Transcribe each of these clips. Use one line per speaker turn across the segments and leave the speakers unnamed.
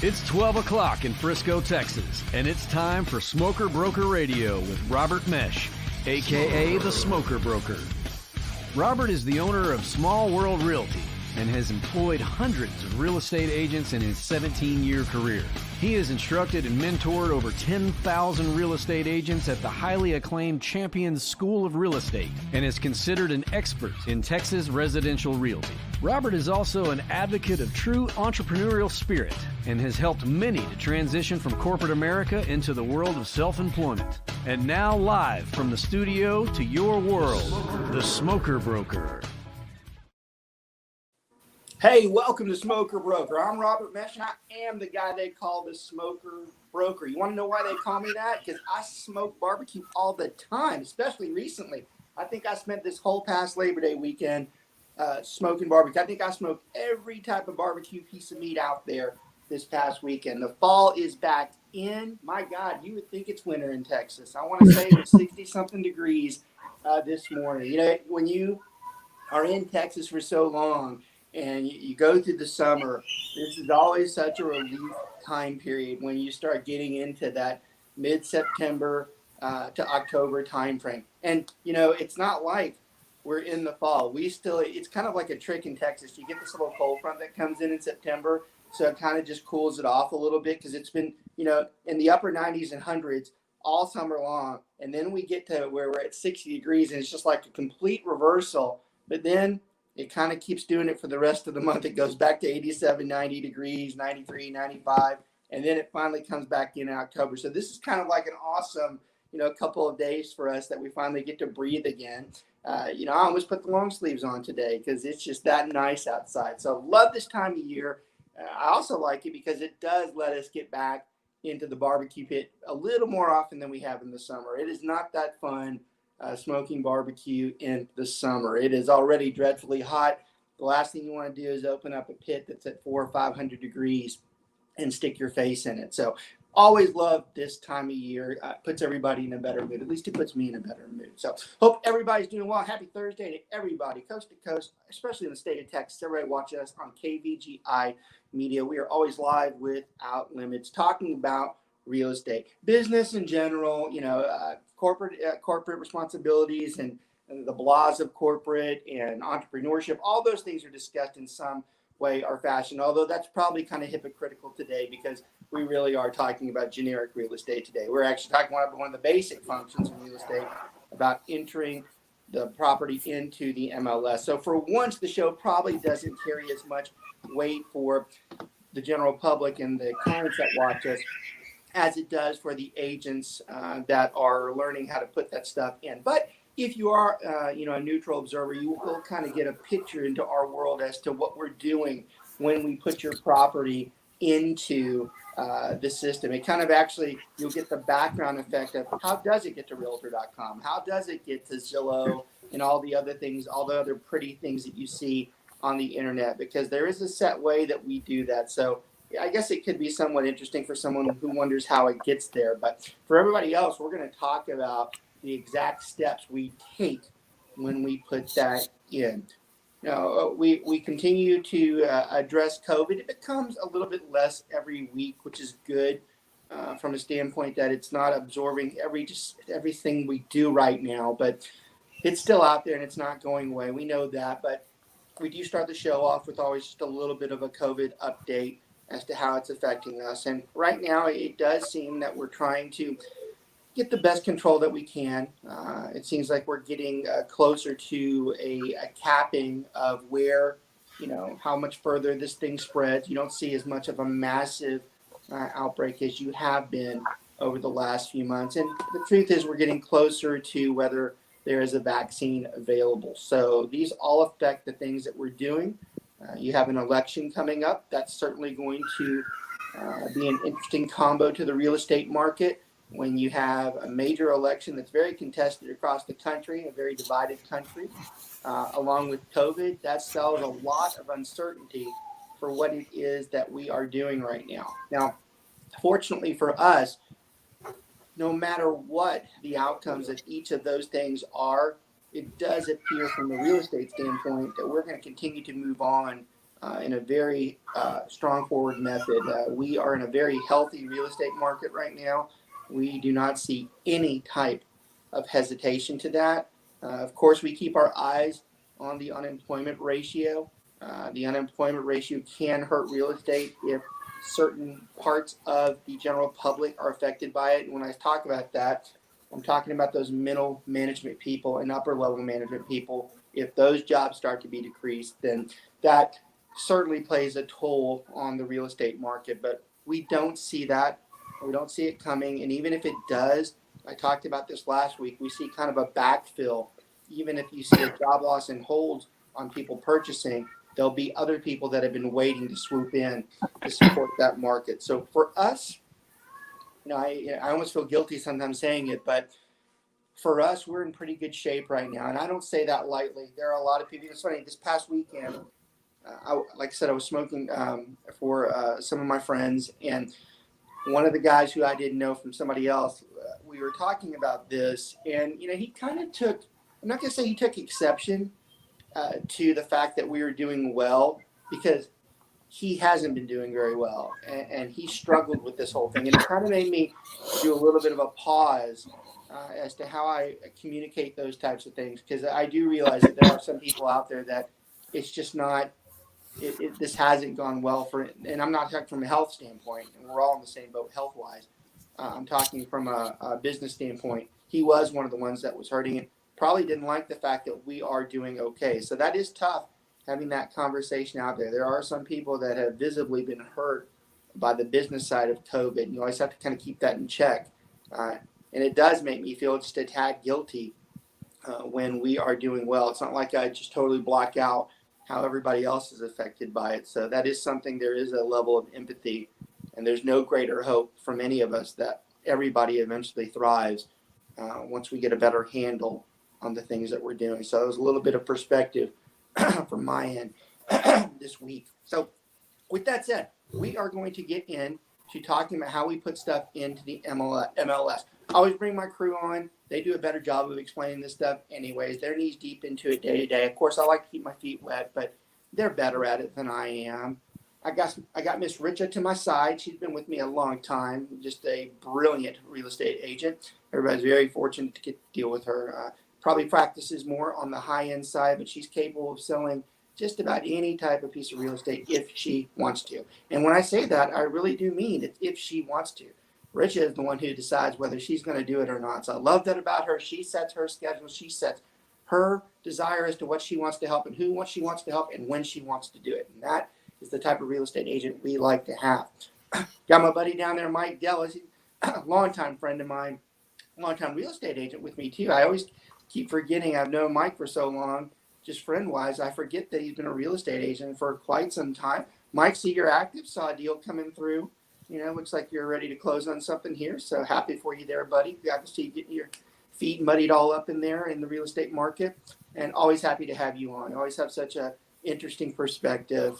It's 12 o'clock in Frisco, Texas, and it's time for Smoker Broker Radio with Robert Meche, a.k.a. the Smoker Broker. Robert is the owner of Small World Realty and has employed hundreds of real estate agents in his 17-year career. He has instructed and mentored over 10,000 real estate agents at the highly acclaimed Champions School of Real Estate and is considered an expert in Texas residential realty. Robert is also an advocate of true entrepreneurial spirit and has helped many to transition from corporate America into the world of self-employment. And now live from the studio to your world, the Smoker Broker.
Hey, welcome to Smoker Broker. I'm Robert Meche, and I am the guy they call the Smoker Broker. You want to know why they call me that? Because I smoke barbecue all the time, especially recently. I think I spent this whole past Labor Day weekend smoking barbecue. I think I smoked every type of barbecue piece of meat out there this past weekend. The fall is back in. My God, you would think it's winter in Texas. I want to say it's 60-something degrees this morning. You know, when you are in Texas for so long, and you go through the summer, this is always such a relief time period when you start getting into that mid-September to October time frame. And, you know, it's not like we're in the fall. It's kind of like a trick in Texas. You get this little cold front that comes in September, so it kind of just cools it off a little bit because it's been, you know, in the upper 90s and hundreds all summer long. And then we get to where we're at 60 degrees, and it's just like a complete reversal. But then it kind of keeps doing it for the rest of the month. It goes back to 87, 90 degrees, 93, 95, and then it finally comes back in October. So this is kind of like an awesome, you know, couple of days for us that we finally get to breathe again. You know, I almost put the long sleeves on today because it's just that nice outside. So love this time of year. I also like it because it does let us get back into the barbecue pit a little more often than we have in the summer. It is not that fun smoking barbecue in the summer. It is already dreadfully hot. The last thing you want to do is open up a pit that's at 400 or 500 degrees and stick your face in it. So always love this time of year. Puts everybody in a better mood. At least it puts me in a better mood. So hope everybody's doing well. Happy Thursday to everybody, coast to coast, especially in the state of Texas. Everybody watching us on KVGI Media. We are always live without limits, talking about real estate, business in general, you know, corporate responsibilities and the blahs of corporate and entrepreneurship. All those things are discussed in some way or fashion, although that's probably kind of hypocritical today because we really are talking about generic real estate today. We're actually talking about one of the basic functions of real estate, about entering the property into the MLS. So for once, the show probably doesn't carry as much weight for the general public and the clients that watch us as it does for the agents that are learning how to put that stuff in. But if you are, you know, a neutral observer, you will kind of get a picture into our world as to what we're doing when we put your property into the system. It kind of actually, you'll get the background effect of how does it get to Realtor.com? How does it get to Zillow and all the other things, all the other pretty things that you see on the internet? Because there is a set way that we do that. So I guess it could be somewhat interesting for someone who wonders how it gets there. But for everybody else, we're going to talk about the exact steps we take when we put that in. Now, we continue to address COVID. It becomes a little bit less every week, which is good from a standpoint that it's not absorbing everything we do right now. But it's still out there and it's not going away. We know that. But we do start the show off with always just a little bit of a COVID update as to how it's affecting us. And right now, it does seem that we're trying to get the best control that we can. It seems like we're getting closer to a capping of where, you know, how much further this thing spreads. You don't see as much of a massive outbreak as you have been over the last few months. And the truth is we're getting closer to whether there is a vaccine available. So these all affect the things that we're doing. You have an election coming up. That's certainly going to be an interesting combo to the real estate market. when you have a major election that's very contested across the country, a very divided country, along with COVID, that spells a lot of uncertainty for what it is that we are doing right now. Now, fortunately for us, no matter what the outcomes of each of those things are, it does appear from the real estate standpoint that we're going to continue to move on in a very strong forward method. We are in a very healthy real estate market right now. We do not see any type of hesitation to that. Of course, we keep our eyes on the unemployment ratio. The unemployment ratio can hurt real estate if certain parts of the general public are affected by it. And when I talk about that, I'm talking about those middle management people and upper level management people. If those jobs start to be decreased, then that certainly plays a toll on the real estate market. But we don't see that. We don't see it coming. And even if it does, I talked about this last week, we see kind of a backfill. Even if you see a job loss and hold on people purchasing, there'll be other people that have been waiting to swoop in to support that market. So for us, I almost feel guilty sometimes saying it, but for us, we're in pretty good shape right now. And I don't say that lightly. There are a lot of people. It's funny, this past weekend, like I said, I was smoking for some of my friends. And one of the guys who I didn't know from somebody else, we were talking about this. And, he kind of took, I'm not going to say he took exception to the fact that we were doing well, because he hasn't been doing very well, and he struggled with this whole thing. And it kind of made me do a little bit of a pause as to how I communicate those types of things, because I do realize that there are some people out there that it's just not, this hasn't gone well for it. And I'm not talking from a health standpoint, and we're all in the same boat health-wise. I'm talking from a business standpoint. He was one of the ones that was hurting it. Probably didn't like the fact that we are doing okay. So that is tough, having that conversation out there. There are some people that have visibly been hurt by the business side of COVID. You always have to kind of keep that in check. And it does make me feel just a tad guilty when we are doing well. It's not like I just totally block out how everybody else is affected by it. So that is something, there is a level of empathy, and there's no greater hope from any of us that everybody eventually thrives once we get a better handle on the things that we're doing. So it was a little bit of perspective from my end this week. So with that said, we are going to get into talking about how we put stuff into the MLS. I always bring my crew on. They do a better job of explaining this stuff anyways. They're knees deep into it day to day. Of course, I like to keep my feet wet, but they're better at it than I am. I got Miss Richa to my side. She's been with me a long time. Just a brilliant real estate agent. Everybody's very fortunate to get to deal with her. Probably practices more on the high-end side, but she's capable of selling just about any type of piece of real estate if she wants to. And when I say that, I really do mean it, if she wants to. Richa is the one who decides whether she's going to do it or not. So I love that about her. She sets her schedule. She sets her desire as to what she wants to help and who she wants to help and when she wants to do it. And that is the type of real estate agent we like to have. Got my buddy down there, Mike Dellis, a longtime friend of mine, longtime real estate agent with me too. I always keep forgetting I've known Mike for so long, just friend-wise. I forget that he's been a real estate agent for quite some time. Mike, see you're active. Saw a deal coming through. Looks like you're ready to close on something here. So happy for you there, buddy. Got to see you getting your feet muddied all up in there in the real estate market. And always happy to have you on. Always have such a interesting perspective.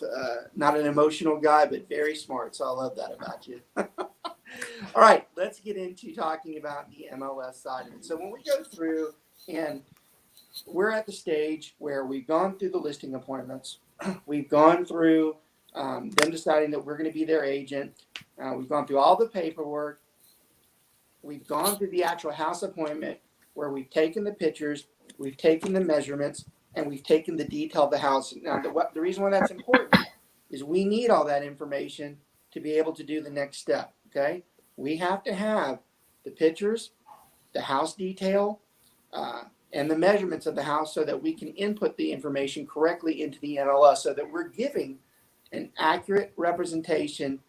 Not an emotional guy, but very smart. So I love that about you. All right, let's get into talking about the MLS side of it. So when we go through, and we're at the stage where we've gone through the listing appointments. We've gone through them deciding that we're going to be their agent. We've gone through all the paperwork. We've gone through the actual house appointment where we've taken the pictures, we've taken the measurements, and we've taken the detail of the house. Now, the reason why that's important is we need all that information to be able to do the next step, okay? We have to have the pictures, the house detail, and the measurements of the house so that we can input the information correctly into the MLS so that we're giving an accurate representation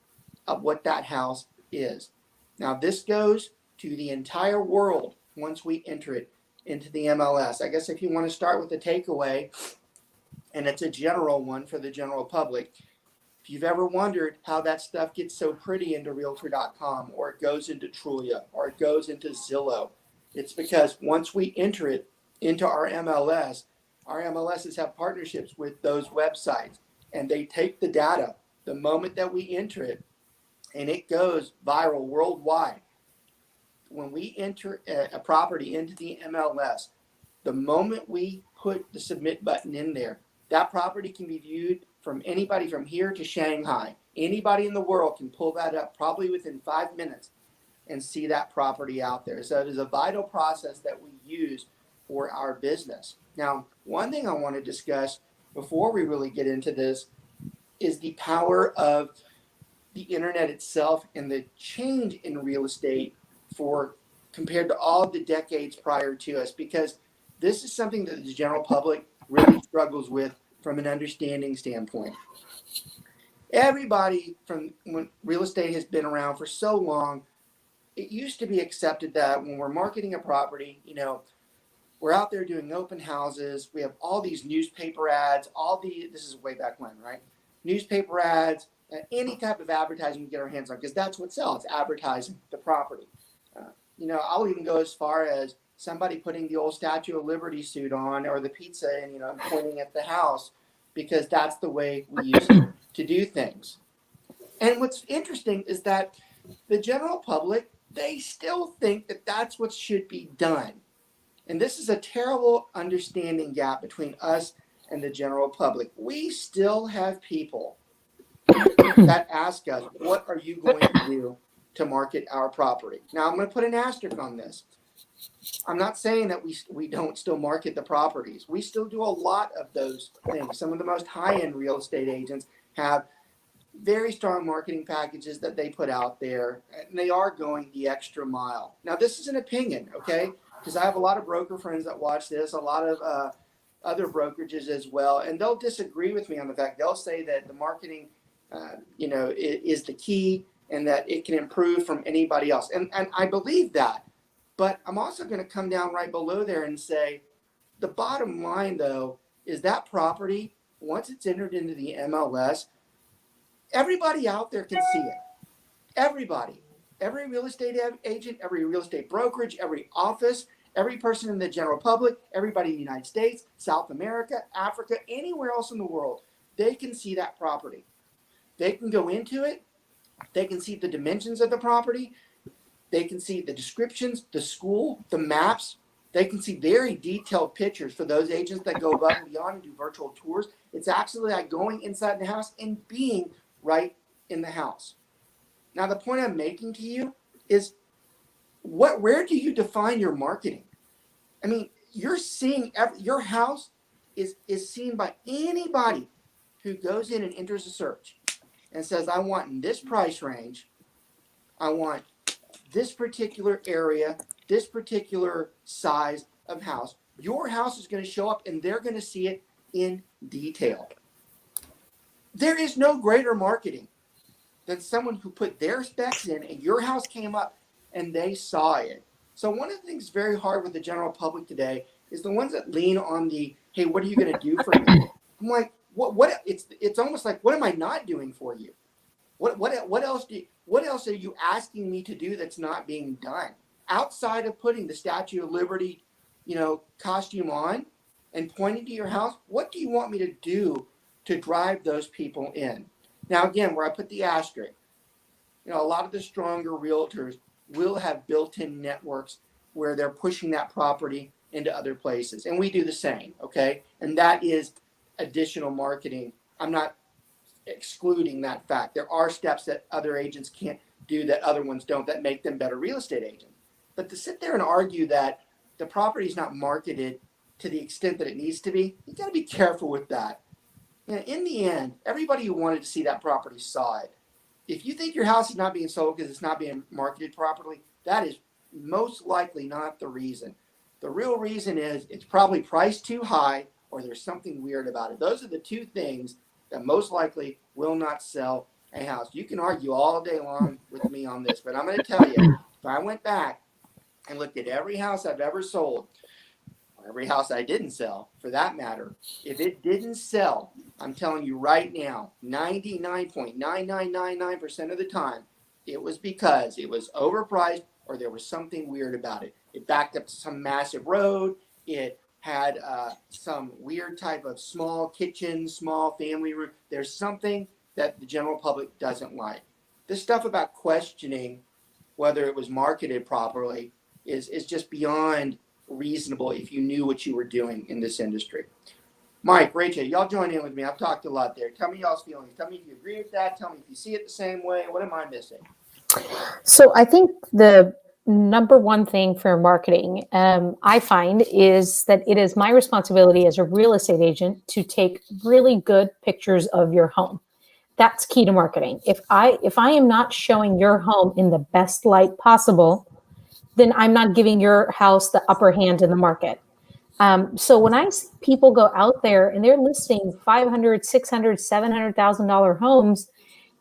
of what that house is. Now, this goes to the entire world once we enter it into the MLS. I guess if you want to start with the takeaway, and it's a general one for the general public, If you've ever wondered how that stuff gets so pretty into Realtor.com, or it goes into Trulia, or it goes into Zillow, it's because once we enter it into our MLSs have partnerships with those websites, and they take the data the moment that we enter it, and it goes viral worldwide. When we enter a property into the MLS, the moment we put the submit button in there, that property can be viewed from anybody from here to Shanghai. Anybody in the world can pull that up probably within 5 minutes and see that property out there. So it is a vital process that we use for our business. Now, one thing I want to discuss before we really get into this is the power of the internet itself and the change in real estate for compared to all the decades prior to us, because this is something that the general public really struggles with from an understanding standpoint. Everybody from when real estate has been around for so long, it used to be accepted that when we're marketing a property, we're out there doing open houses. We have all these newspaper ads, this is way back when, right? Newspaper ads, any type of advertising we get our hands on, because that's what sells, advertising the property. I'll even go as far as somebody putting the old Statue of Liberty suit on, or the pizza, and pointing at the house, because that's the way we used to do things. And what's interesting is that the general public, they still think that that's what should be done. And this is a terrible understanding gap between us and the general public. We still have people that ask us, what are you going to do to market our property? Now, I'm going to put an asterisk on this. I'm not saying that we don't still market the properties. We still do a lot of those things. Some of the most high-end real estate agents have very strong marketing packages that they put out there, and they are going the extra mile. Now, this is an opinion, okay? Because I have a lot of broker friends that watch this, a lot of other brokerages as well, and they'll disagree with me on the fact. They'll say that the marketing, is the key, and that it can improve from anybody else. And I believe that. But I'm also going to come down right below there and say the bottom line, though, is that property, once it's entered into the MLS, everybody out there can see it. Everybody. Every real estate agent, every real estate brokerage, every office, every person in the general public, everybody in the United States, South America, Africa, anywhere else in the world, they can see that property. They can go into it. They can see the dimensions of the property. They can see the descriptions, the school, the maps. They can see very detailed pictures for those agents that go above and beyond and do virtual tours. It's actually like going inside the house and being right in the house. Now, the point I'm making to you is where do you define your marketing? I mean, you're seeing your house is seen by anybody who goes in and enters a search and says, I want in this price range, I want this particular area, this particular size of house. Your house is going to show up and they're going to see it in detail. There is no greater marketing than someone who put their specs in and your house came up and they saw it. So one of the things very hard with the general public today is the ones that lean on the, hey, what are you going to do for me? I'm like, what? It's almost like, what am I not doing for you? What else are you asking me to do that's not being done? Outside of putting the Statue of Liberty, costume on and pointing to your house, what do you want me to do to drive those people in? Now, again, where I put the asterisk, a lot of the stronger realtors will have built-in networks where they're pushing that property into other places. And we do the same, okay? And that is additional marketing. I'm not excluding that fact. There are steps that other agents can't do that other ones don't that make them better real estate agents. But to sit there and argue that the property is not marketed to the extent that it needs to be, you got to be careful with that. In the end, everybody who wanted to see that property saw it. If you think your house is not being sold because it's not being marketed properly, that is most likely not the reason. The real reason is it's probably priced too high or there's something weird about it. Those are the two things that most likely will not sell a house. You can argue all day long with me on this, but I'm going to tell you, if I went back and looked at every house I've ever sold, every house I didn't sell, for that matter, if it didn't sell, I'm telling you right now, 99.9999% of the time, it was because it was overpriced or there was something weird about it. It backed up to some massive road. It had some weird type of small kitchen, small family room. There's something that the general public doesn't like. This stuff about questioning whether it was marketed properly is just beyond reasonable if you knew what you were doing in this industry. Mike, Richa, y'all join in with me. I've talked a lot there. Tell me y'all's feelings. Tell me if you agree with that. Tell me if you see it the same way. What am I missing?
So I think the number one thing for marketing, I find, is that it is my responsibility as a real estate agent to take really good pictures of your home. That's key to marketing. If I am not showing your home in the best light possible, then I'm not giving your house the upper hand in the market. So when I see people go out there and they're listing $500,000, $600,000, $700,000 homes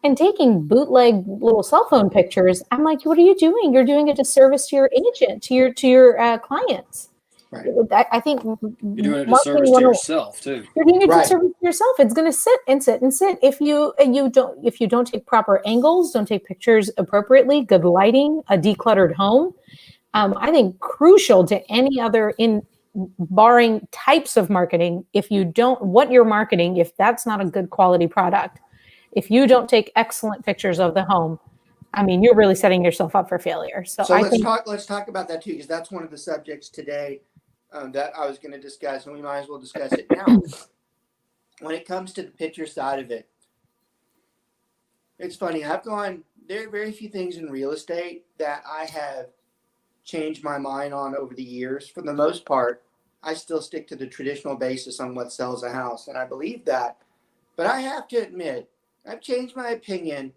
and taking bootleg little cell phone pictures, I'm like, what are you doing? You're doing a disservice to your agent, to your clients.
Right.
I think
you're doing a disservice to yourself too.
You're doing a
Right.
disservice to yourself. It's going to sit and sit and sit if you don't take proper angles, don't take pictures appropriately, good lighting, a decluttered home. I think crucial to any other barring types of marketing, if you don't, what you're marketing, if that's not a good quality product, if you don't take excellent pictures of the home, I mean, you're really setting yourself up for failure. So
let's talk about that too, because that's one of the subjects today that I was going to discuss, and we might as well discuss it now. When it comes to the picture side of it, it's funny. There are very few things in real estate that I have changed my mind on over the years. For the most part, I still stick to the traditional basis on what sells a house, and I believe that. But I have to admit, I've changed my opinion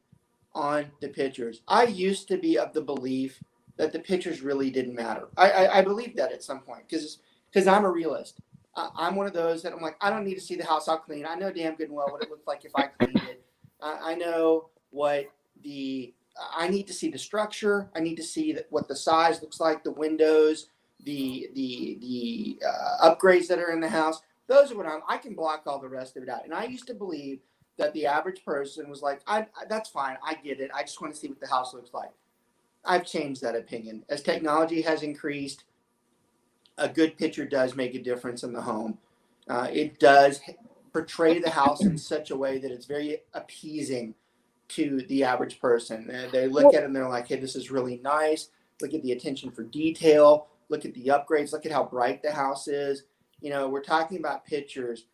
on the pictures. I used to be of the belief that the pictures really didn't matter. I believed that at some point because I'm a realist. I'm one of those that I'm like, I don't need to see the house. I'll clean. I know damn good and well what it looks like if I cleaned it. I know what I need to see the structure. I need to see what the size looks like, the windows, the upgrades that are in the house. Those are what I can block all the rest of it out. And I used to believe that the average person was like, that's fine. I get it. I just want to see what the house looks like. I've changed that opinion. As technology has increased, a good picture does make a difference in the home. It does portray the house in such a way that it's very appeasing to the average person. They look at it and they're like, hey, this is really nice. Look at the attention for detail. Look at the upgrades. Look at how bright the house is. You know, we're talking about pictures.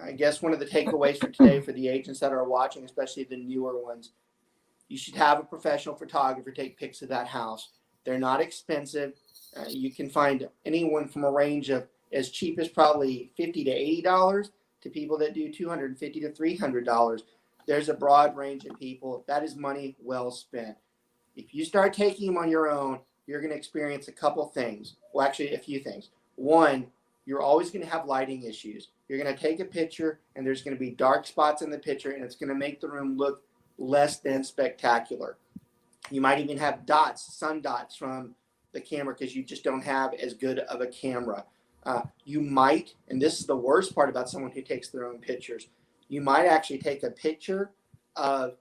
I guess one of the takeaways for today for the agents that are watching, especially the newer ones, you should have a professional photographer take pics of that house. They're not expensive. You can find anyone from a range of as cheap as probably $50 to $80 to people that do $250 to $300. There's a broad range of people. That is money well spent. If you start taking them on your own, you're going to experience a couple things. Well, actually, a few things. One, you're always going to have lighting issues. You're going to take a picture, and there's going to be dark spots in the picture, and it's going to make the room look less than spectacular. You might even have sun dots from the camera because you just don't have as good of a camera. You might, and this is the worst part about someone who takes their own pictures, you might actually take a picture of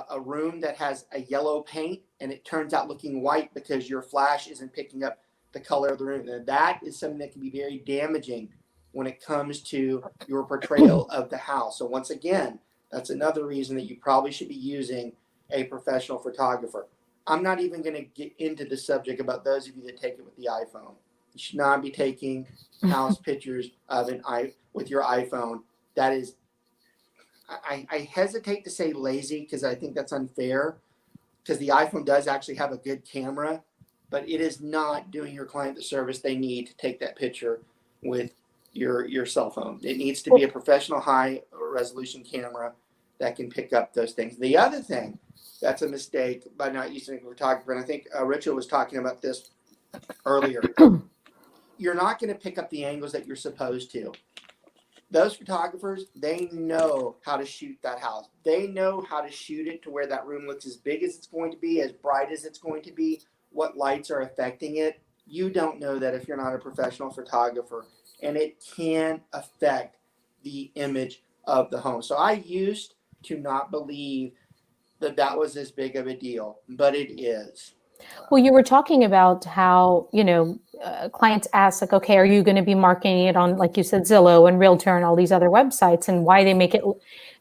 a room that has a yellow paint and it turns out looking white because your flash isn't picking up the color of the room. And that is something that can be very damaging when it comes to your portrayal of the house. So once again, that's another reason that you probably should be using a professional photographer. I'm not even going to get into the subject about those of you that take it with the iPhone. You should not be taking house pictures of with your iPhone. That is, I hesitate to say lazy because I think that's unfair because the iPhone does actually have a good camera, but it is not doing your client the service they need to take that picture with your cell phone. It needs to be a professional high resolution camera that can pick up those things. The other thing that's a mistake by not using a photographer, and I think Richa was talking about this earlier, you're not going to pick up the angles that you're supposed to. Those photographers, they know how to shoot that house. They know how to shoot it to where that room looks as big as it's going to be, as bright as it's going to be, what lights are affecting it. You don't know that if you're not a professional photographer, and it can affect the image of the home. So I used to not believe that was as big of a deal, but it is.
Well, you were talking about how, clients ask, like, okay, are you going to be marketing it on, like you said, Zillow and Realtor and all these other websites, and why they make it.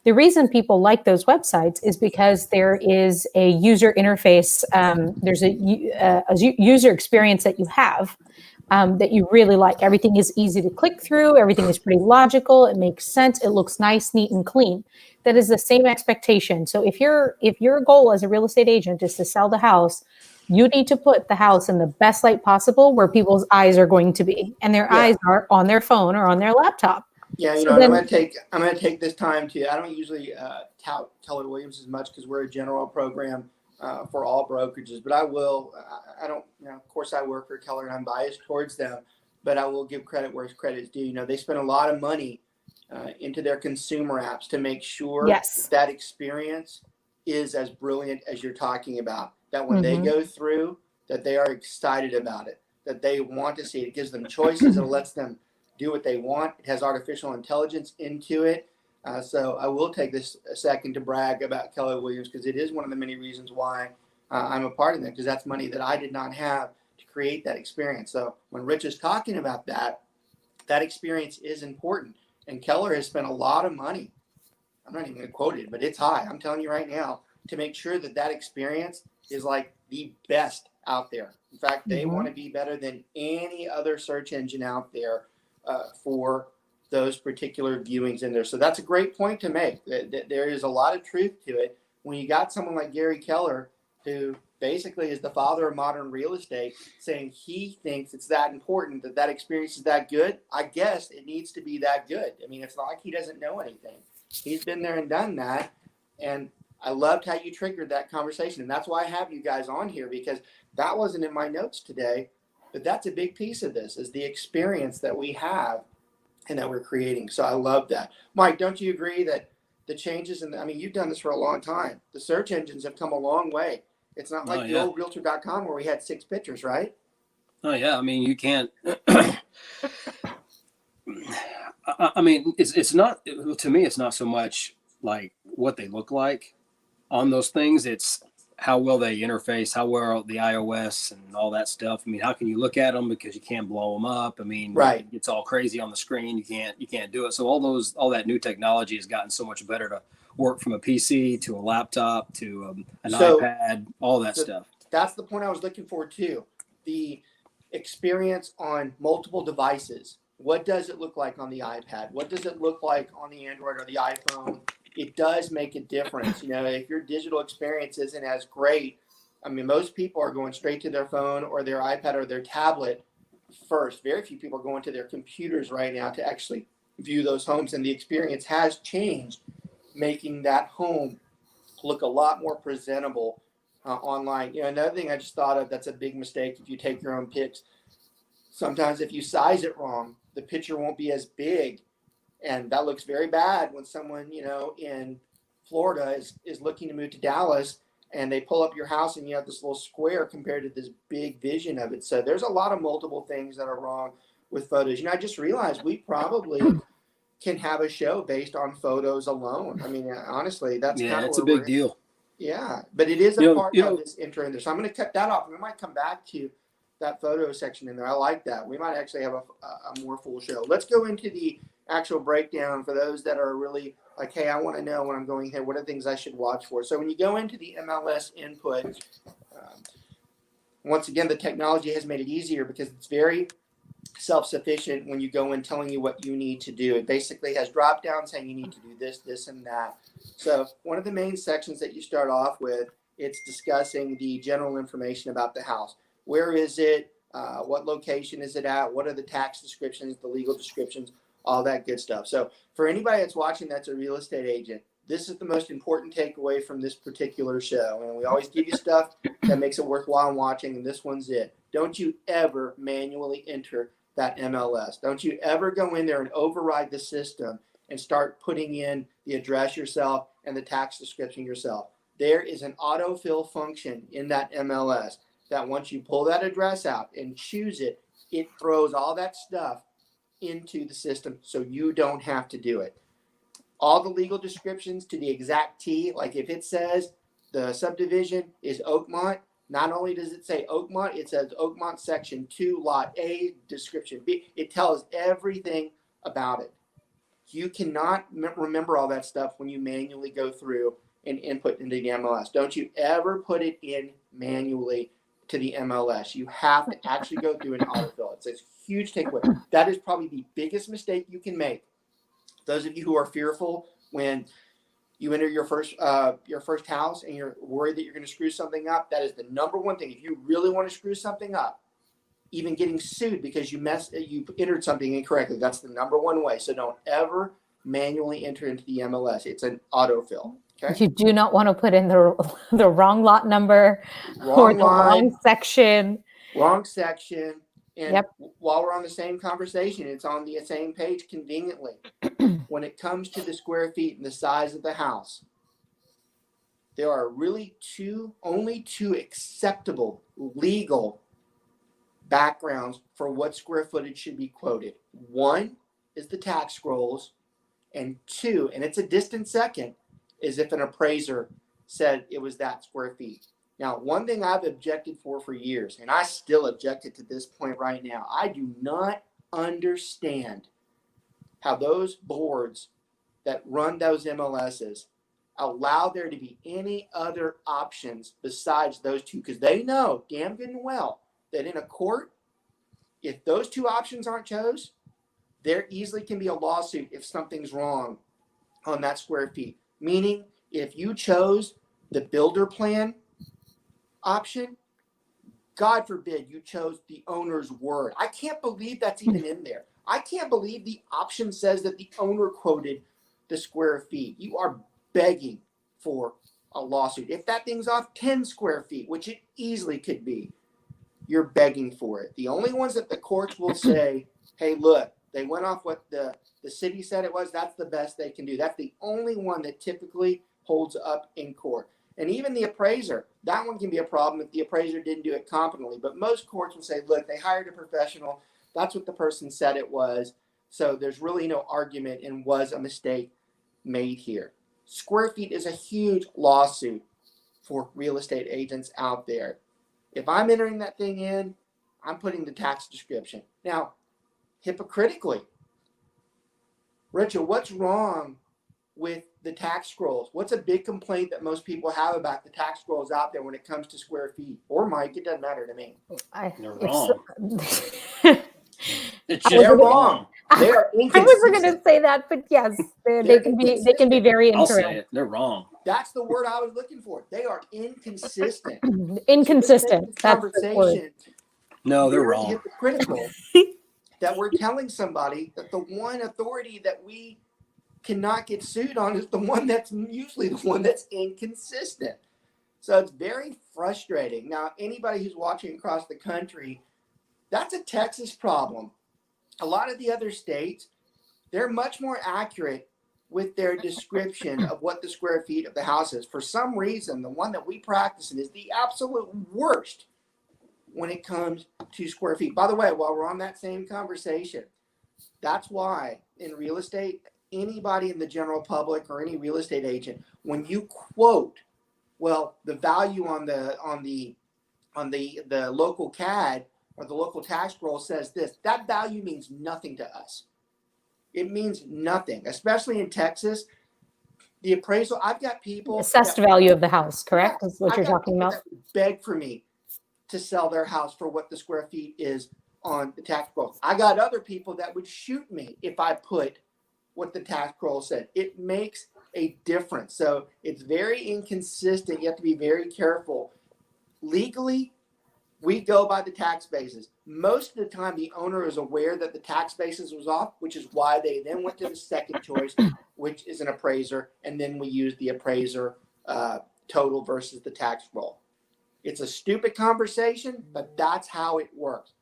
The reason people like those websites is because there is a user interface. There's a user experience that you have that you really like. Everything is easy to click through. Everything is pretty logical. It makes sense. It looks nice, neat, and clean. That is the same expectation. So if your goal as a real estate agent is to sell the house, you need to put the house in the best light possible where people's eyes are going to be, and their eyes are on their phone or on their laptop.
Yeah,
So
I'm going to take this time to. I don't usually tout Keller Williams as much because we're a general program for all brokerages, but I will. I don't. Of course, I work for Keller and I'm biased towards them, but I will give credit where credit is due. They spend a lot of money into their consumer apps to make sure that experience is as brilliant as you're talking about. That when they go through, that they are excited about it, that they want to see it. It gives them choices. It lets them do what they want. It has artificial intelligence into it. So I will take this a second to brag about Keller Williams because it is one of the many reasons why I'm a part of it, because that's money that I did not have to create that experience. So when Rich is talking about that experience is important. And Keller has spent a lot of money. I'm not even going to quote it, but it's high. I'm telling you right now, to make sure that experience is like the best out there. In fact, they want to be better than any other search engine out there for those particular viewings in there. So that's a great point to make. There is a lot of truth to it. When you got someone like Gary Keller, who basically is the father of modern real estate, saying he thinks it's that important, that experience is that good, I guess it needs to be that good. I mean, it's not like he doesn't know anything. He's been there and done that. And I loved how you triggered that conversation. And that's why I have you guys on here, because that wasn't in my notes today. But that's a big piece of this, is the experience that we have and that we're creating. So I love that. Mike, don't you agree that the changes you've done this for a long time. The search engines have come a long way. It's not like the old Realtor.com where we had 6 pictures, right?
Oh yeah. I mean, you can't, it's not, to me, it's not so much like what they look like on those things. It's how well they interface, how well the iOS and all that stuff. I mean, how can you look at them because you can't blow them up? I mean,
right.
It's all crazy on the screen. You can't do it. So all that new technology has gotten so much better to work from a PC to a laptop to an iPad, all that stuff.
That's the point I was looking for too. The experience on multiple devices. What does it look like on the iPad? What does it look like on the Android or the iPhone? It does make a difference. If your digital experience isn't as great, most people are going straight to their phone or their iPad or their tablet first. Very few people are going to their computers right now to actually view those homes. And the experience has changed, making that home look a lot more presentable online. Another thing I just thought of that's a big mistake if you take your own pics. Sometimes if you size it wrong, the picture won't be as big. And that looks very bad when someone, in Florida is looking to move to Dallas and they pull up your house and you have this little square compared to this big vision of it. So there's a lot of multiple things that are wrong with photos. I just realized we probably can have a show based on photos alone. Honestly, that's kind of
it's a big deal.
Yeah, but it is a part of this intro in there. So I'm going to cut that off. We might come back to that photo section in there. I like that. We might actually have a more full show. Let's go into the actual breakdown for those that are really like, hey, I want to know when I'm going here, what are things I should watch for? So when you go into the MLS input, once again, the technology has made it easier because it's very self-sufficient when you go in telling you what you need to do. It basically has drop down saying you need to do this, this, and that. So one of the main sections that you start off with, it's discussing the general information about the house. Where is it? What location is it at? What are the tax descriptions, the legal descriptions, all that good stuff. So for anybody that's watching that's a real estate agent, this is the most important takeaway from this particular show. And we always give you stuff that makes it worthwhile watching, and this one's it. Don't you ever manually enter that MLS. Don't you ever go in there and override the system and start putting in the address yourself and the tax description yourself. There is an autofill function in that MLS. that once you pull that address out and choose it, it throws all that stuff into the system so you don't have to do it. All the legal descriptions to the exact T, like if it says the subdivision is Oakmont, not only does it say Oakmont, it says Oakmont Section 2, Lot A, Description B. It tells everything about it. You cannot remember all that stuff when you manually go through and input into the MLS. Don't you ever put it in manually to the MLS. You have to actually go through and autofill. It's a huge takeaway. That is probably the biggest mistake you can make. Those of you who are fearful when you enter your first house and you're worried that you're going to screw something up, that is the number one thing. If you really want to screw something up, even getting sued because you entered something incorrectly, that's the number one way. So don't ever manually enter into the MLS. It's an autofill. Okay?
You do not want to put in the wrong lot number or the wrong section.
Wrong section. And
yep.
While we're on the same conversation, it's on the same page conveniently. When it comes to the square feet and the size of the house, there are really only two acceptable legal backgrounds for what square footage should be quoted. One is the tax scrolls, and two, and it's a distant second, is if an appraiser said it was that square feet. Now, one thing I've objected for years, and I still object it to this point right now, I do not understand how those boards that run those MLSs allow there to be any other options besides those two, because they know damn good and well that in a court, if those two options aren't chose, there easily can be a lawsuit if something's wrong on that square feet. Meaning, if you chose the builder plan option, God forbid you chose the owner's word. I can't believe that's even in there. I can't believe the option says that the owner quoted the square feet. You are begging for a lawsuit. If that thing's off 10 square feet, which it easily could be, you're begging for it. The only ones that the courts will say, hey, look, they went off what the city said it was, that's the best they can do. That's the only one that typically holds up in court. And even the appraiser, that one can be a problem if the appraiser didn't do it competently. But most courts will say, look, they hired a professional. That's what the person said it was. So there's really no argument and was a mistake made here. Square feet is a huge lawsuit for real estate agents out there. If I'm entering that thing in, I'm putting the tax description. Now, hypocritically, Richa, what's wrong with the tax scrolls? What's a big complaint that most people have about the tax scrolls out there when it comes to square feet? Or Mike, it doesn't matter to me.
They're wrong.
They're wrong. They are inconsistent.
I wasn't going to say that, but yes, they can be very incorrect.
I'll say it. They're wrong.
That's the word I was looking for. They are inconsistent.
Inconsistent. That's the word.
No, they're wrong.
Hypocritical that we're telling somebody that the one authority that we cannot get sued on is the one that's usually the one that's inconsistent. So it's very frustrating. Now, anybody who's watching across the country, that's a Texas problem. A lot of the other states, they're much more accurate with their description of what the square feet of the house is. For some reason, the one that we practice in is the absolute worst when it comes to square feet. By the way, while we're on that same conversation, that's why in real estate, anybody in the general public or any real estate agent, when you quote, well, the value on the local CAD or the local tax roll says this, that value means nothing to us. It means nothing, especially in Texas. The appraisal, I've got people.
Assessed value of the house, correct? Is what you're talking about?
Beg for me to sell their house for what the square feet is on the tax roll. I got other people that would shoot me if I put what the tax roll said. It makes a difference. So it's very inconsistent. You have to be very careful. Legally, we go by the tax basis. Most of the time, the owner is aware that the tax basis was off, which is why they then went to the second choice, which is an appraiser, and then we use the appraiser total versus the tax roll. It's a stupid conversation, but that's how it works.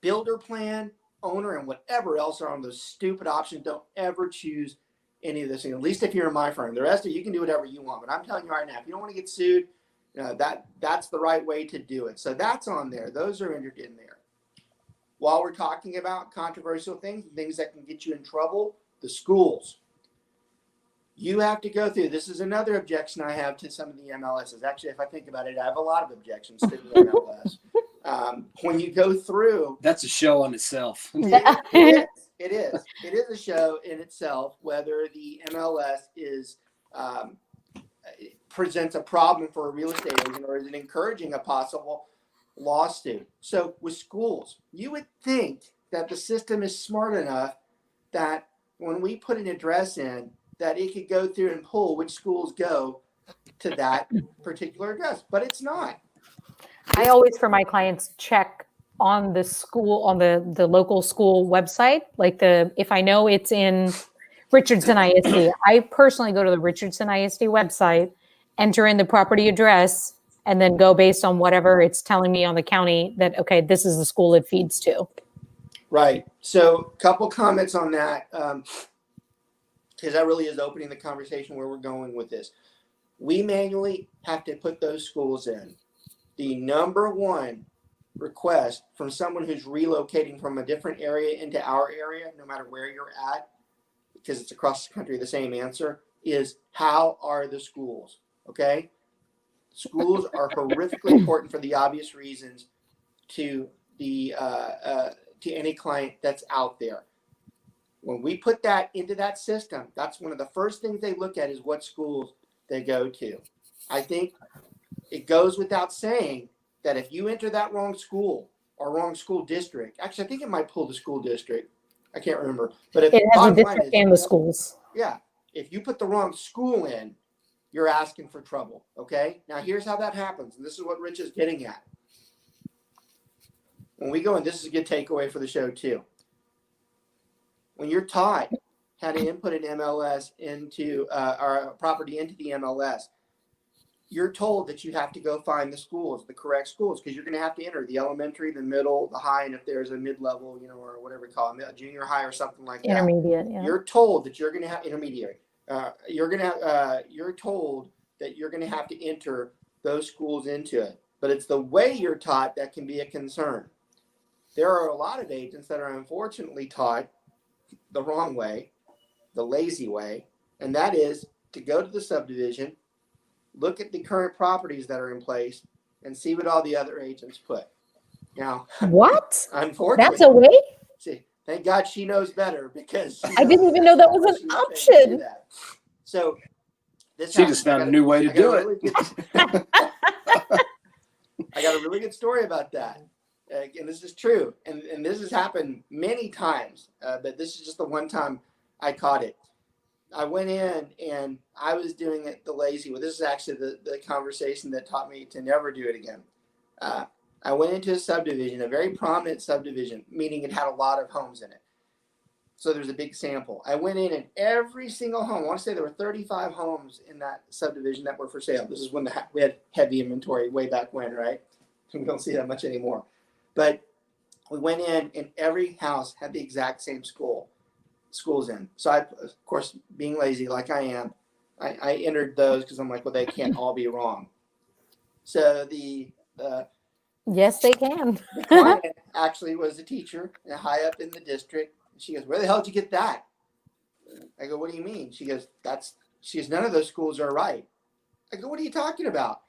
Builder plan, owner, and whatever else are on those stupid options, don't ever choose any of this thing, at least if you're in my firm. The rest of you can do whatever you want, but I'm telling you right now, if you don't want to get sued, That's the right way to do it. So that's on there. Those are entered in there. While we're talking about controversial things that can get you in trouble, the schools. You have to go through. This is another objection I have to some of the MLSs. Actually, if I think about it, I have a lot of objections to the MLS. When you go through,
that's a show on itself.
It is a show in itself. Whether the MLS presents a problem for a real estate agent, or is it encouraging a possible lawsuit? So with schools, you would think that the system is smart enough that when we put an address in, that it could go through and pull which schools go to that particular address, but it's not.
I always, for my clients, check on the school, on the local school website. Like if I know it's in Richardson ISD, I personally go to the Richardson ISD website, enter in the property address, and then go based on whatever it's telling me on the county that, okay, this is the school it feeds to.
Right. So a couple comments on that, because that really is opening the conversation where we're going with this. We manually have to put those schools in. The number one request from someone who's relocating from a different area into our area, no matter where you're at, because it's across the country, the same answer is, how are the schools? Okay. Schools are horrifically important for the obvious reasons to any client that's out there. When we put that into that system, that's one of the first things they look at is what schools they go to. I think it goes without saying that if you enter that wrong school or wrong school district, actually, I think it might pull the school district. I can't remember. But if
it has the district and the schools.
Yeah. If you put the wrong school in, you're asking for trouble. Okay. Now, here's how that happens. And this is what Rich is getting at. When we go in, this is a good takeaway for the show, too. When you're taught how to input an MLS into our property into the MLS, you're told that you have to go find the schools, the correct schools, because you're going to have to enter the elementary, the middle, the high, and if there's a mid-level, or whatever we call it, a junior high or something like that.
Intermediate, yeah.
You're told that you're going to have intermediary. You're told that you're going to have to enter those schools into it, but it's the way you're taught that can be a concern. There are a lot of agents that are unfortunately taught the wrong way, the lazy way, and that is to go to the subdivision, look at the current properties that are in place, and see what all the other agents put. Now,
what?
Unfortunately,
that's a way?
See, thank God she knows better, because
I didn't even know that was an option.
So
she just found a new way to do it.
I got a really good story about that. And this is true. And this has happened many times, but this is just the one time I caught it. I went in and I was doing it the lazy way. This is actually the conversation that taught me to never do it again. I went into a subdivision, a very prominent subdivision, meaning it had a lot of homes in it. So there's a big sample. I went in and every single home, I want to say there were 35 homes in that subdivision that were for sale. This is when we had heavy inventory way back when, right? We don't see that much anymore. But we went in and every house had the exact same schools in. So I, of course, being lazy like I am, I entered those because I'm like, well, they can't all be wrong. So
yes, they can.
The client actually was a teacher high up in the district. She goes, where the hell did you get that? I go, what do you mean? She goes, none of those schools are right. I go, what are you talking about?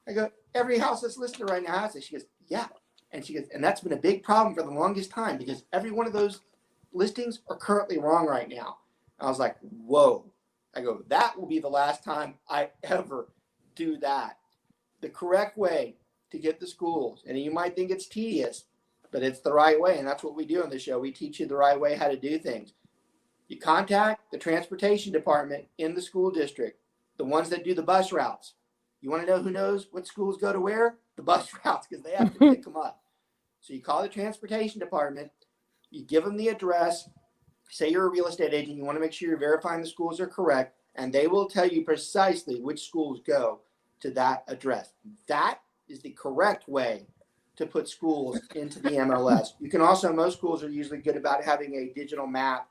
I go, every house that's listed right now has it. She goes, yeah. And she goes, and that's been a big problem for the longest time because every one of those listings are currently wrong right now. I was like, whoa. I go, that will be the last time I ever do that. The correct way to get the schools, and you might think it's tedious, but it's the right way, and that's what we do on the show. We teach you the right way how to do things. You contact the transportation department in the school district, the ones that do the bus routes. You want to know who knows what schools go to where? The bus routes, because they have to pick them up. So you call the transportation department, you give them the address, say you're a real estate agent, you want to make sure you're verifying the schools are correct, and they will tell you precisely which schools go to that address. That is the correct way to put schools into the MLS. You can also, most schools are usually good about having a digital map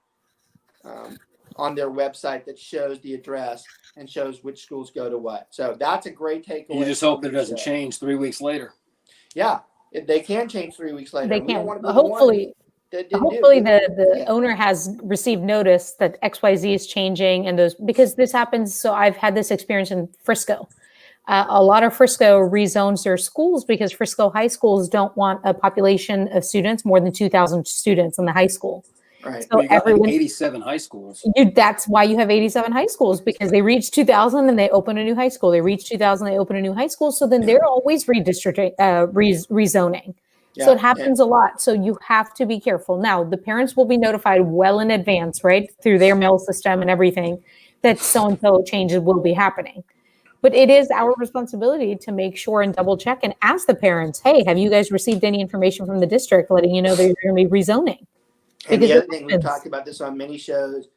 on their website that shows the address and shows which schools go to what. So that's a great takeaway.
You just hope it doesn't change 3 weeks later.
Yeah, they can change 3 weeks later.
They
We don't
can.
want to be
Hopefully, the owner has received notice that XYZ is changing, and because this happens. So I've had this experience in Frisco. A lot of Frisco rezones their schools because Frisco high schools don't want a population of students more than 2,000 students in the high school.
Right.
So
you got like 87 high schools.
That's why you have 87 high schools, because they reach 2,000 and they open a new high school. They reach 2,000, they open a new high school. So then they're always redistricting, rezoning. So it happens a lot. So you have to be careful. Now, the parents will be notified well in advance, right, through their mail system and everything, that so-and-so changes will be happening. But it is our responsibility to make sure and double check and ask the parents, hey, have you guys received any information from the district letting you know that you're going to be rezoning?
And the other thing, we've talked about this on many shows,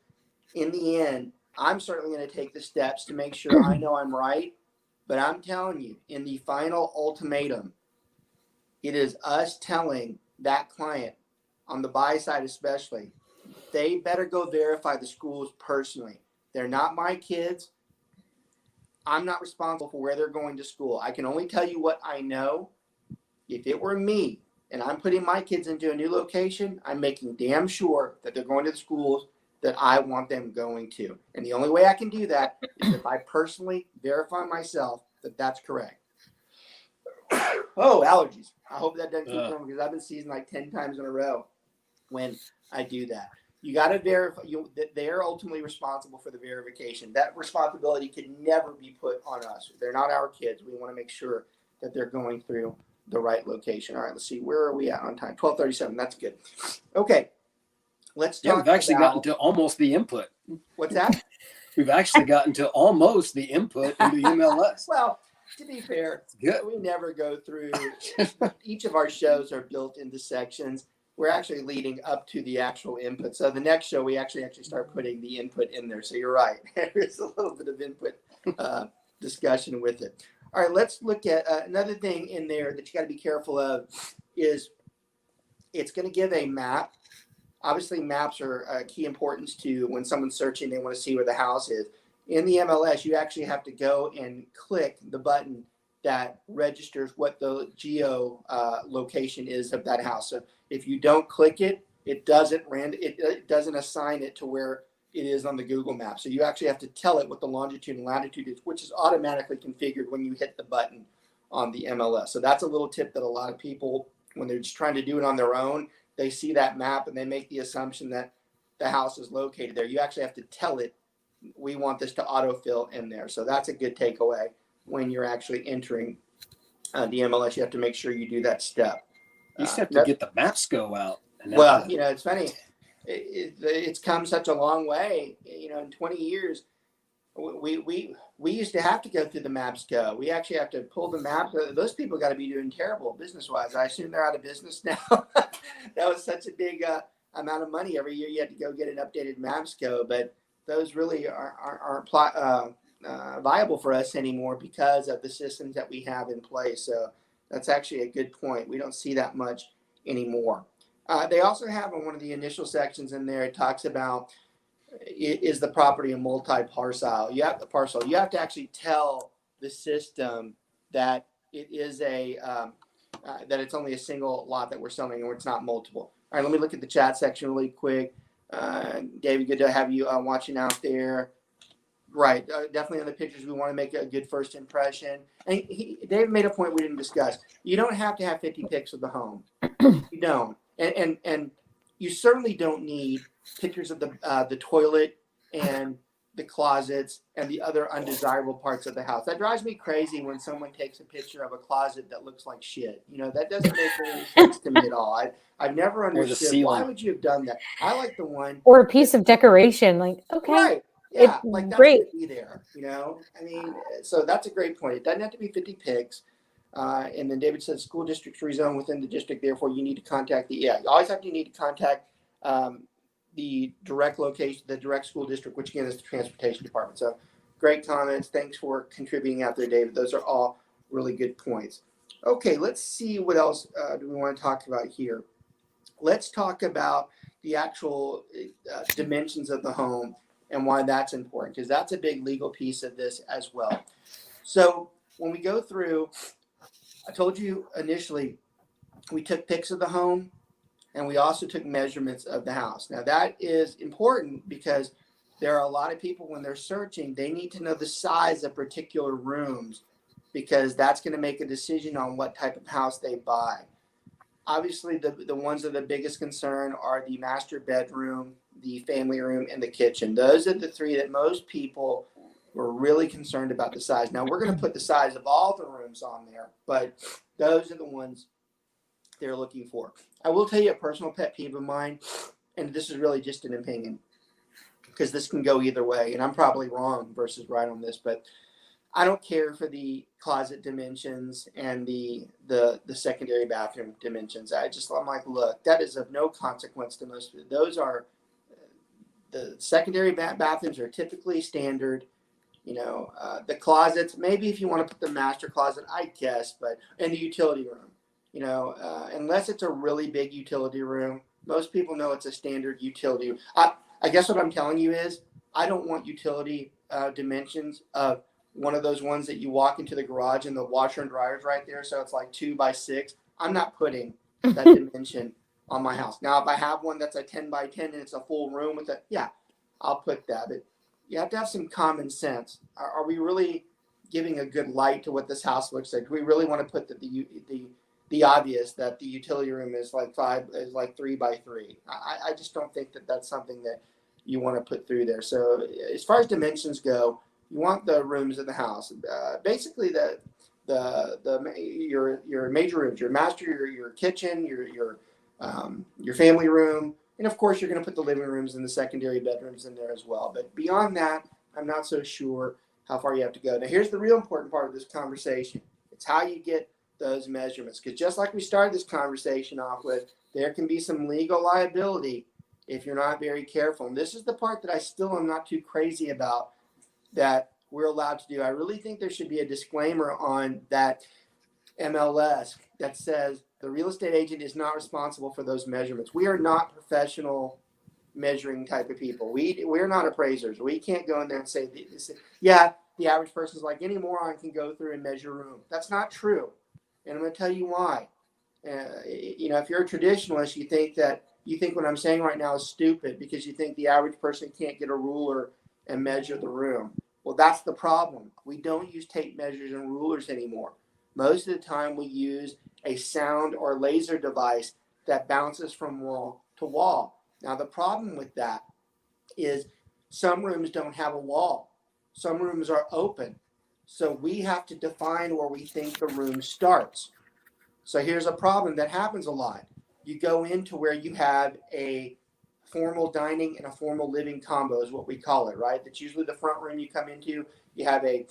in the end, I'm certainly going to take the steps to make sure I know I'm right. But I'm telling you, in the final ultimatum, it is us telling that client, on the buy side especially, they better go verify the schools personally. They're not my kids. I'm not responsible for where they're going to school. I can only tell you what I know. If it were me and I'm putting my kids into a new location, I'm making damn sure that they're going to the schools that I want them going to. And the only way I can do that is if I personally verify myself that that's correct. Oh, allergies. I hope that doesn't keep going, because I've been seized like 10 times in a row when I do that. You got to verify. They're ultimately responsible for the verification. That responsibility can never be put on us. They're not our kids. We want to make sure that they're going through the right location. All right, let's see. Where are we at on time? 12:37. That's good. Okay, let's talk.
We've actually gotten to almost the input.
What's that?
We've actually gotten to almost the input into the MLS.
Well, to be fair, we never go through. Each of our shows are built into sections. We're actually leading up to the actual input. So the next show, we actually start putting the input in there. So you're right. There's a little bit of input discussion with it. All right, let's look at another thing in there that you got to be careful of is it's going to give a map. Obviously, maps are key importance to when someone's searching, they want to see where the house is. In the MLS, you actually have to go and click the button that registers what the geo location is of that house. So if you don't click it, it doesn't assign it to where it is on the Google map. So you actually have to tell it what the longitude and latitude is, which is automatically configured when you hit the button on the MLS. So that's a little tip that a lot of people, when they're just trying to do it on their own, they see that map and they make the assumption that the house is located there. You actually have to tell it, we want this to autofill in there. So that's a good takeaway when you're actually entering the MLS. You have to make sure you do that step.
You just have to get the maps go out.
Well, it's funny. It's come such a long way. In 20 years, we used to have to go through the maps go. We actually have to pull the maps. Those people got to be doing terrible business-wise. I assume they're out of business now. That was such a big amount of money every year. You had to go get an updated maps go, but those really aren't viable for us anymore because of the systems that we have in place. So that's actually a good point. We don't see that much anymore. They also have on one of the initial sections in there, it talks about is the property a multi-parcel. You have to actually tell the system that it is that it's only a single lot that we're selling or it's not multiple. All right, let me look at the chat section really quick. David, good to have you watching out there. Right, definitely on the pictures, we want to make a good first impression. And David made a point we didn't discuss. You don't have to have 50 pics of the home. You don't, and you certainly don't need pictures of the toilet and the closets and the other undesirable parts of the house. That drives me crazy when someone takes a picture of a closet that looks like shit. That doesn't make any sense to me at all. I've never understood why would you have done that. I like the one
or a piece of decoration. Like, okay.
Right. Yeah,
it's
like that's
great.
Be there, I mean, so that's a great point. It doesn't have to be 50 pics. And then David says school districts rezone within the district. Therefore, you need to contact you always need to contact the direct location, the direct school district, which again is the transportation department. So great comments. Thanks for contributing out there, David. Those are all really good points. Okay, let's see what else do we want to talk about here. Let's talk about the actual dimensions of the home. and why that's important, because that's a big legal piece of this as well. So when we go through, I told you initially, we took pics of the home and we also took measurements of the house. Now that is important because there are a lot of people when they're searching, they need to know the size of particular rooms because that's going to make a decision on what type of house they buy. Obviously, the ones that are the biggest concern are the master bedroom, the family room, and the kitchen. Those are the three that most people were really concerned about the size. Now, we're going to put the size of all the rooms on there, but those are the ones they're looking for. I will tell you a personal pet peeve of mine, and this is really just an opinion, because this can go either way, and I'm probably wrong versus right on this, but I don't care for the closet dimensions and the secondary bathroom dimensions. I'm like, look, that is of no consequence to most people. Those are the secondary bathrooms are typically standard. The closets, maybe if you want to put the master closet, I guess, but and the utility room, unless it's a really big utility room, most people know it's a standard utility. I guess what I'm telling you is I don't want utility dimensions of one of those ones that you walk into the garage and the washer and dryer's right there. So it's like 2 by 6. I'm not putting that dimension on my house. Now, if I have one that's a 10 by 10 and it's a full room with it, yeah, I'll put that. But you have to have some common sense. Are we really giving a good light to what this house looks like? Do we really want to put the obvious that the utility room is like 3 by 3? I just don't think that that's something that you want to put through there. So as far as dimensions go, you want the rooms in the house. Basically, your major rooms, your master, your kitchen, your family room, and of course, you're going to put the living rooms and the secondary bedrooms in there as well. But beyond that, I'm not so sure how far you have to go. Now, here's the real important part of this conversation. It's how you get those measurements. Because just like we started this conversation off with, there can be some legal liability if you're not very careful. And this is the part that I still am not too crazy about that we're allowed to do. I really think there should be a disclaimer on that MLS that says the real estate agent is not responsible for those measurements. We are not professional measuring type of people. We're not appraisers. We can't go in there and say, yeah, the average person is like any moron can go through and measure room. That's not true. And I'm going to tell you why. If you're a traditionalist, you think what I'm saying right now is stupid because you think the average person can't get a ruler and measure the room. Well, that's the problem. We don't use tape measures and rulers anymore. Most of the time we use a sound or laser device that bounces from wall to wall. Now, the problem with that is some rooms don't have a wall. Some rooms are open. So we have to define where we think the room starts. So here's a problem that happens a lot. You go into where you have a formal dining and a formal living combo is what we call it, right? That's usually the front room you come into. You have a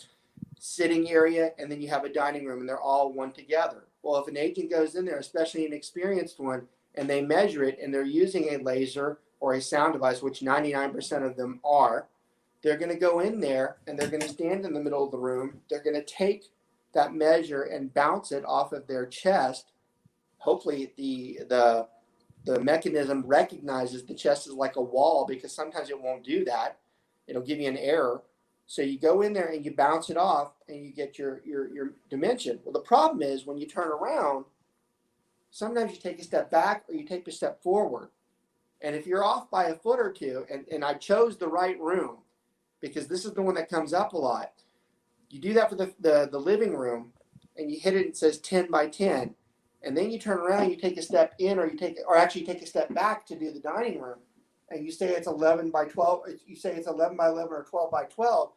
sitting area and then you have a dining room and they're all one together. Well, if an agent goes in there, especially an experienced one, and they measure it and they're using a laser or a sound device, which 99% of them are, they're going to go in there and they're going to stand in the middle of the room. They're going to take that measure and bounce it off of their chest. Hopefully the mechanism recognizes the chest is like a wall because sometimes it won't do that. It'll give you an error. So you go in there and you bounce it off and you get your dimension. Well, the problem is when you turn around, sometimes you take a step back or you take a step forward. And if you're off by a foot or two, and I chose the right room because this is the one that comes up a lot. You do that for the living room and you hit it, it says 10 by 10. And then you turn around, you take a step in, or actually take a step back to do the dining room, and you say it's 11 by 12. You say it's 11 by 11 or 12 by 12.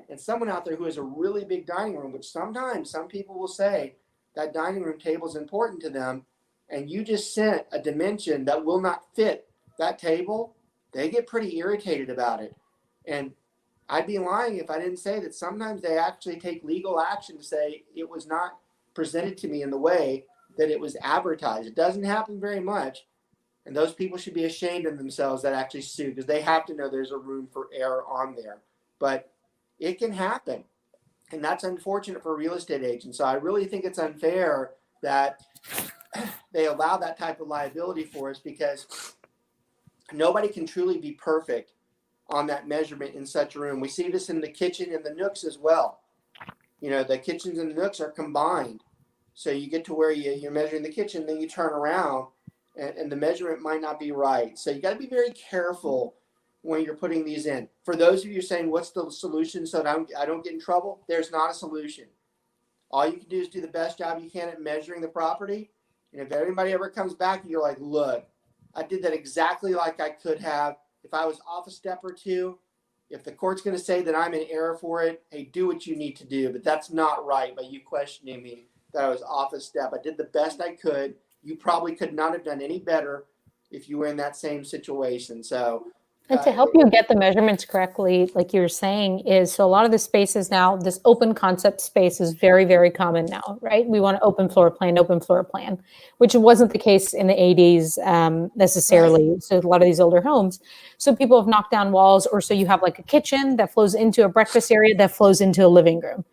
And someone out there who has a really big dining room, which sometimes some people will say that dining room table is important to them, and you just sent a dimension that will not fit that table, they get pretty irritated about it. And I'd be lying if I didn't say that sometimes they actually take legal action to say it was not presented to me in the way that it was advertised. It doesn't happen very much, and those people should be ashamed of themselves that actually sue because they have to know there's a room for error on there. But it can happen, and that's unfortunate for real estate agents. So I really think it's unfair that they allow that type of liability for us because nobody can truly be perfect on that measurement in such a room. We see this in the kitchen and the nooks as well. You know, the kitchens and the nooks are combined. So you get to where you're measuring the kitchen, then you turn around and the measurement might not be right. So you got to be very careful when you're putting these in. For those of you saying, what's the solution so that I don't get in trouble? There's not a solution. All you can do is do the best job you can at measuring the property. And if anybody ever comes back and you're like, look, I did that exactly like I could have. If I was off a step or two, if the court's going to say that I'm in error for it, hey, do what you need to do. But that's not right by you questioning me that I was off a step. I did the best I could. You probably could not have done any better if you were in that same situation. So,
and to help you get the measurements correctly, like you were saying, is so a lot of the spaces now, this open concept space is very, very common now, right? We want open floor plan, which wasn't the case in the 80s necessarily. Right. So a lot of these older homes. So people have knocked down walls, or so you have like a kitchen that flows into a breakfast area that flows into a living room.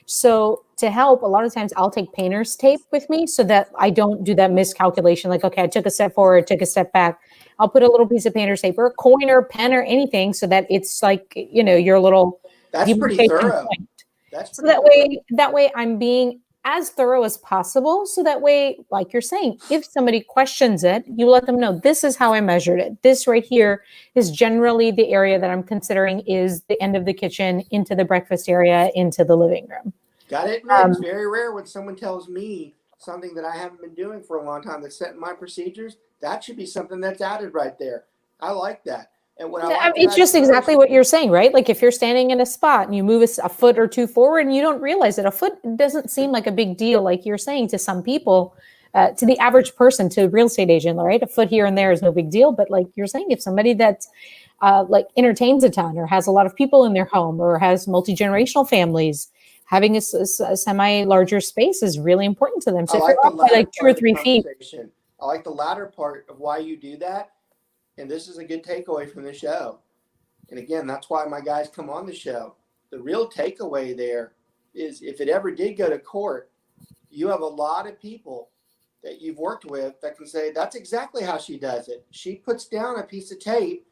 So to help, a lot of times I'll take painter's tape with me so that I don't do that miscalculation. Like, okay, I took a step forward, took a step back. I'll put a little piece of painter's tape or a coin or a pen or anything so that it's like, you know, your little.
That's pretty thorough.
Point.
That's
so that way I'm being as thorough as possible. So that way, like you're saying, if somebody questions it, you let them know this is how I measured it. This right here is generally the area that I'm considering is the end of the kitchen into the breakfast area, into the living room.
Got it. It's very rare when someone tells me something that I haven't been doing for a long time that's set in my procedures. That should be something that's added right there. I like that. And what
it's just exactly what you're saying, right? Like if you're standing in a spot and you move a foot or two forward and you don't realize it, a foot doesn't seem like a big deal, like you're saying to some people, to the average person, to a real estate agent, right? A foot here and there is no big deal. But like you're saying, if somebody that's like entertains a ton or has a lot of people in their home or has multi-generational families, having a semi-larger space is really important to them. So if you're off by like 2 or 3 feet.
I like the latter part of why you do that. And this is a good takeaway from the show. And again, that's why my guys come on the show. The real takeaway there is if it ever did go to court, you have a lot of people that you've worked with that can say, that's exactly how she does it. She puts down a piece of tape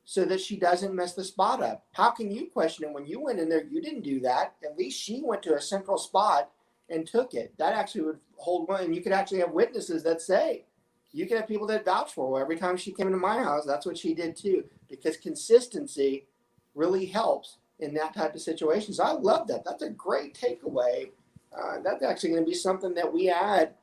so that she doesn't mess the spot up. How can you question it when you went in there? You didn't do that. At least she went to a central spot and took it. That actually would hold one. And you could actually have witnesses that say, you can have people that vouch for her. Well, every time she came into my house, that's what she did too. Because consistency really helps in that type of situation. So I love that. That's a great takeaway. That's actually going to be something that we add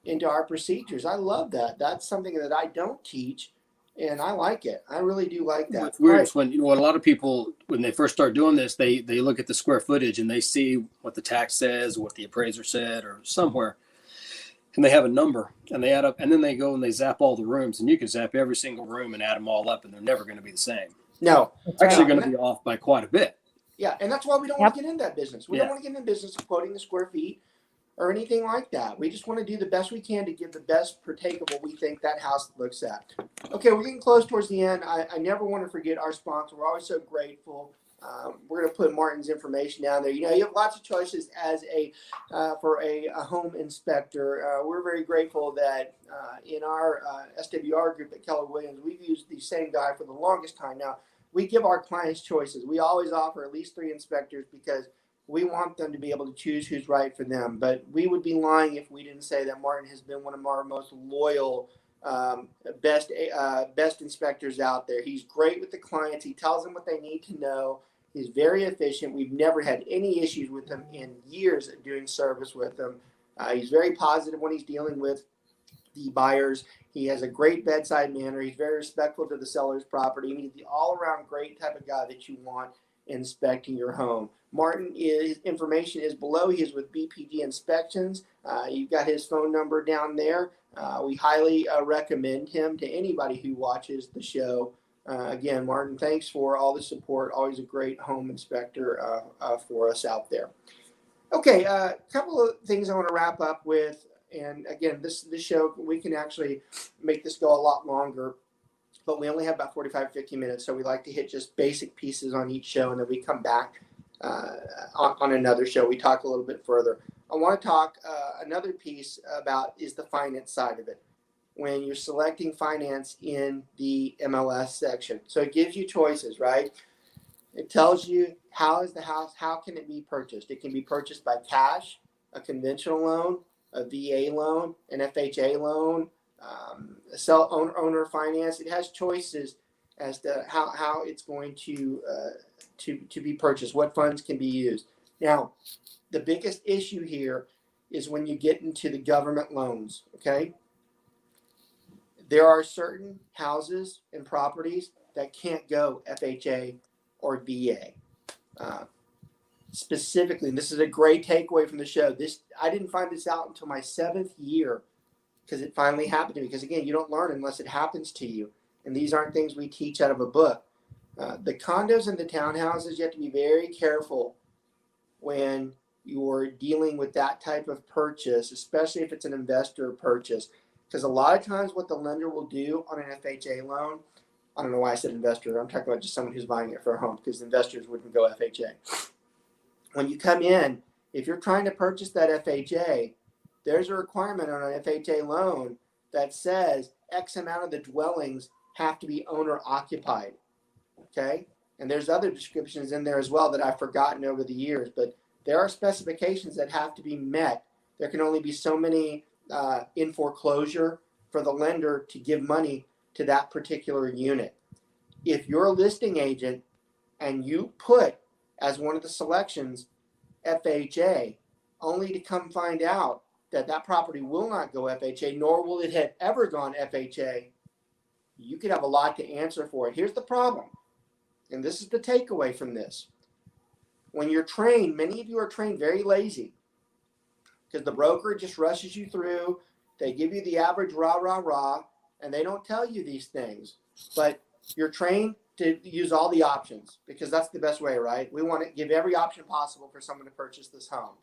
into our procedures. I love that. That's something that I don't teach. And I like it. I really do like that.
What's weird is when, a lot of people, when they first start doing this, they look at the square footage and they see what the tax says, what the appraiser said, or somewhere, and they have a number and they add up, and then they go and they zap all the rooms, and you can zap every single room and add them all up, and they're never going to be the same.
No,
it's actually going to be off by quite a bit.
Yeah, and that's why we don't want to get into that business. We don't want to get into the business of quoting the square feet or anything like that. We just want to do the best we can to give the best partake of what we think that house looks at. Okay, we're getting close towards the end. I never want to forget our sponsor. We're always so grateful. We're going to put Martin's information down there. You know, you have lots of choices as for a home inspector. We're very grateful that in our SWR group at Keller Williams, we've used the same guy for the longest time now. We give our clients choices. We always offer at least 3 inspectors because we want them to be able to choose who's right for them. But we would be lying if we didn't say that Martin has been one of our most loyal, best inspectors out there. He's great with the clients. He tells them what they need to know. He's very efficient. We've never had any issues with him in years of doing service with him. He's very positive when he's dealing with the buyers. He has a great bedside manner. He's very respectful to the seller's property. He's the all-around great type of guy that you want inspecting your home. Martin, his information is below. He is with BPD Inspections. You've got his phone number down there. We highly recommend him to anybody who watches the show. Again, Martin, thanks for all the support. Always a great home inspector for us out there. Okay, a couple of things I want to wrap up with. And again, this show, we can actually make this go a lot longer, but we only have about 45, 50 minutes. So we like to hit just basic pieces on each show, and then we come back on another show. We talk a little bit further. I want to talk another piece about is the finance side of it. When you're selecting finance in the MLS section. So it gives you choices, right? It tells you how is the house, how can it be purchased? It can be purchased by cash, a conventional loan, a VA loan, an FHA loan, owner finance. It has choices as to how it's going to be purchased, what funds can be used. Now, the biggest issue here is when you get into the government loans, okay? There are certain houses and properties that can't go FHA or VA. Specifically, and this is a great takeaway from the show. I didn't find this out until my 7th year because it finally happened to me. Because again, you don't learn unless it happens to you. And these aren't things we teach out of a book. The condos and the townhouses, you have to be very careful when you're dealing with that type of purchase, especially if it's an investor purchase. Because a lot of times what the lender will do on an FHA loan, I don't know why I said investor. I'm talking about just someone who's buying it for a home because investors wouldn't go FHA. When you come in, if you're trying to purchase that FHA, there's a requirement on an FHA loan that says X amount of the dwellings have to be owner occupied. Okay? And there's other descriptions in there as well that I've forgotten over the years, but there are specifications that have to be met. There can only be so many in foreclosure for the lender to give money to that particular unit. If you're a listing agent and you put as one of the selections FHA, only to come find out that that property will not go FHA, nor will it have ever gone FHA, you could have a lot to answer for it. Here's the problem, and this is the takeaway from this. When you're trained, many of you are trained very lazy because the broker just rushes you through. They give you the average rah, rah, rah, and they don't tell you these things. But you're trained to use all the options because that's the best way, right? We want to give every option possible for someone to purchase this home.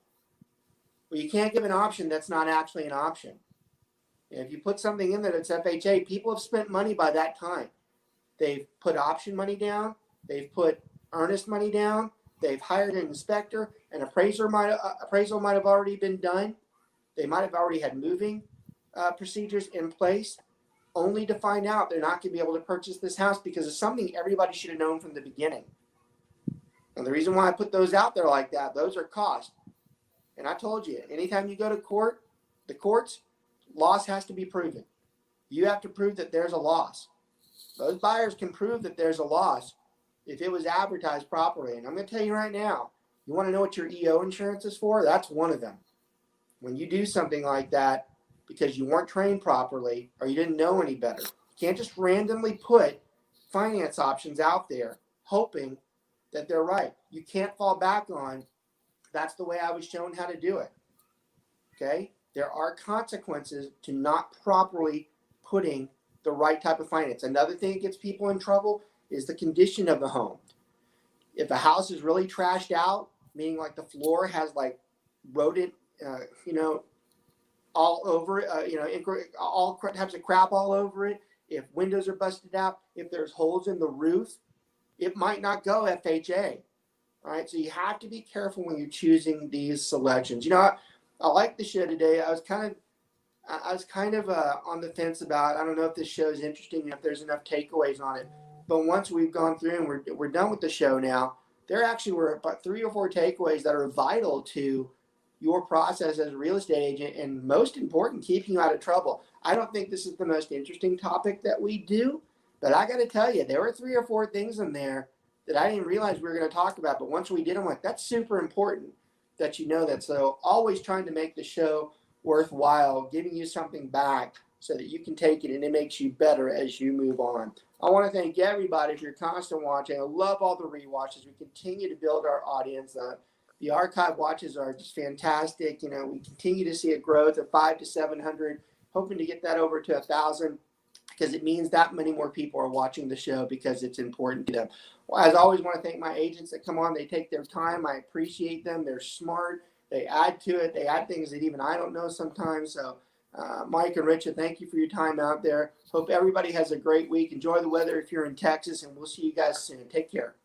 Well, you can't give an option that's not actually an option. And if you put something in there that's FHA, people have spent money by that time. They've put option money down. They've put earnest money down. They've hired an inspector. An appraisal might have already been done. They might have already had moving procedures in place, only to find out they're not going to be able to purchase this house because of something everybody should have known from the beginning. And the reason why I put those out there like that, those are cost. And I told you, anytime you go to court, the courts, loss has to be proven. You have to prove that there's a loss. Those buyers can prove that there's a loss if it was advertised properly. And I'm going to tell you right now, you want to know what your EO insurance is for? That's one of them. When you do something like that because you weren't trained properly or you didn't know any better, you can't just randomly put finance options out there hoping that they're right. You can't fall back on, that's the way I was shown how to do it. Okay? There are consequences to not properly putting the right type of finance. Another thing that gets people in trouble is the condition of the home. If a house is really trashed out, meaning like the floor has like rodent, all over it, all types of crap all over it. If windows are busted out, if there's holes in the roof, it might not go FHA. All right, so you have to be careful when you're choosing these selections. I like the show today. I was kind of on the fence about. I don't know if this show is interesting and if there's enough takeaways on it. But once we've gone through and we're done with the show now, there actually were about 3 or 4 takeaways that are vital to your process as a real estate agent, and most important, keeping you out of trouble. I don't think this is the most interesting topic that we do, but I got to tell you, there were 3 or 4 things in there that I didn't realize we were going to talk about. But once we did, I'm like, that's super important that you know that. So always trying to make the show worthwhile, giving you something back so that you can take it and it makes you better as you move on. I want to thank everybody for your constant watching. I love all the rewatches. We continue to build our audience. The archive watches are just fantastic. We continue to see a growth of 500 to 700, hoping to get that over to 1,000 because it means that many more people are watching the show because it's important to them. Well, as always, I want to thank my agents that come on. They take their time. I appreciate them. They're smart. They add to it. They add things that even I don't know sometimes. So Mike and Richa, thank you for your time out there. Hope everybody has a great week. Enjoy the weather if you're in Texas, and we'll see you guys soon. Take care.